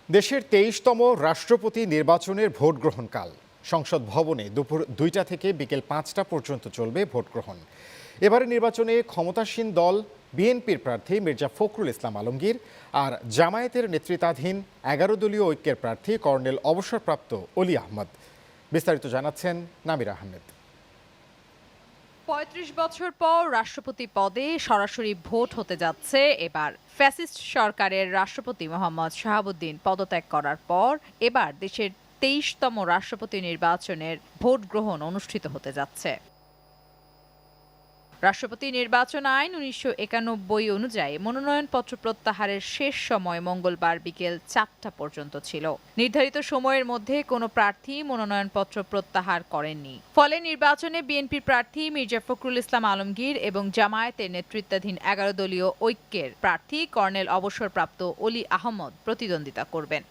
দেশের ২৩তম রাষ্ট্রপতি নির্বাচনের ভোট গ্রহণকাল। সংসদ ভবনে দুপুর ২টা থেকে বিকেল ৫টা পর্যন্ত চলবে ভোট গ্রহণ। এবারে নির্বাচনে ক্ষমতাসীন দল বিএনপির প্রার্থী মির্জা ফখরুল ইসলাম আলমগীর আর জামায়াতের নেতৃত্বাধীন ১১ দলীয় ঐক্যের প্রার্থী কর্নেল অবসরপ্রাপ্ত অলি আহমদ। বিস্তারিত জানাচ্ছেন নামির আহমেদ। ৩৫ বছর পর রাষ্ট্রপতি পদে সরাসরি ভোট হতে যাচ্ছে এবার। ফ্যাসিস্ট সরকারের রাষ্ট্রপতি মোহাম্মদ শাহাবুদ্দিন পদত্যাগ করার পর এবার দেশের ২৩তম রাষ্ট্রপতি নির্বাচনের ভোট গ্রহণ অনুষ্ঠিত হতে যাচ্ছে। রাষ্ট্রপতি নির্বাচন আইন ১৯৯১ অনুযায়ী মনোনয়নপত্র প্রত্যাহারের শেষ সময় মঙ্গলবার বিকেল ৪টা পর্যন্ত ছিল। নির্ধারিত সময়ের মধ্যে কোনো প্রার্থী মনোনয়নপত্র প্রত্যাহার করেননি। ফলে নির্বাচনে বিএনপির প্রার্থী মির্জা ফখরুল ইসলাম আলমগীর এবং জামায়াতের নেতৃত্বাধীন ১১ দলীয় ঐক্যের প্রার্থী কর্নেল অবসরপ্রাপ্ত অলি আহমদ প্রতিদ্বন্দ্বিতা করবেন।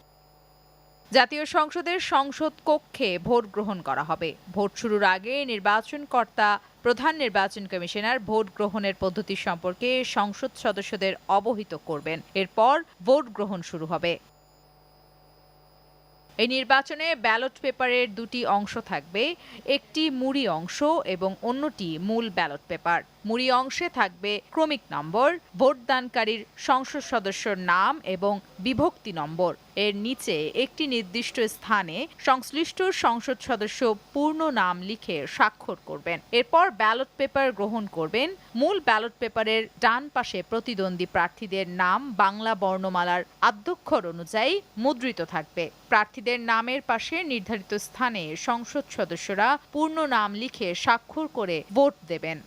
জাতীয় সংসদের সংসদ কক্ষে ভোট গ্রহণ করা হবে। ভোট শুরুর আগে নির্বাচনকর্তা প্রধান নির্বাচন কমিশনার ভোট গ্রহণের পদ্ধতি সম্পর্কে সংসদ সদস্যদের অবহিত করবেন। এরপর ভোট গ্রহণ শুরু হবে। এই নির্বাচনে ব্যালট পেপারের দুটি অংশ থাকবে, একটি মুড়ি অংশ এবং অন্যটি মূল ব্যালট পেপার। মুড়ি অংশে থাকবে ক্রমিক নম্বর, ভোটদানকারীর সংসদ সদস্যর নাম এবং বিভক্তি নম্বর। এর নিচে একটি নির্দিষ্ট স্থানে সংশ্লিষ্ট সংসদ সদস্য পূর্ণ নাম লিখে স্বাক্ষর করবেন। এরপর ব্যালট পেপার গ্রহণ করবেন। মূল ব্যালট পেপারের ডান পাশে প্রতিদ্বন্দ্বী প্রার্থীদের নাম বাংলা বর্ণমালার আদ্যক্ষর অনুযায়ী মুদ্রিত থাকবে। প্রার্থীদের নামের পাশে নির্ধারিত স্থানে সংসদ সদস্যরা পূর্ণ নাম লিখে স্বাক্ষর করে ভোট দেবেন।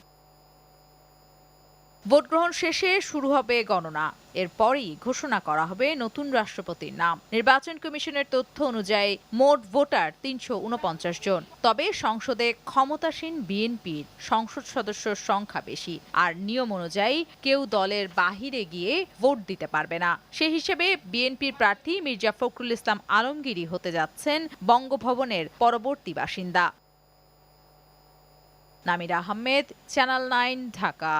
ভোট গ্রহণ শেষে শুরু হবে গণনা। এরপরই ঘোষণা করা হবে নতুন রাষ্ট্রপতির নাম। নির্বাচন কমিশনের তথ্য অনুযায়ী মোট ভোটার ৩৪৯ জন। তবে সংসদে ক্ষমতাসীন বিএনপির সংসদ সদস্যর সংখ্যা বেশি, আর নিয়ম অনুযায়ী কেউ দলের বাহিরে গিয়ে ভোট দিতে পারবে না। সে হিসেবে বিএনপির প্রার্থী মির্জা ফখরুল ইসলাম আলমগীরই হতে যাচ্ছেন বঙ্গভবনের পরবর্তী বাসিন্দা। নামির আহমেদ, চ্যানেল 9, ঢাকা।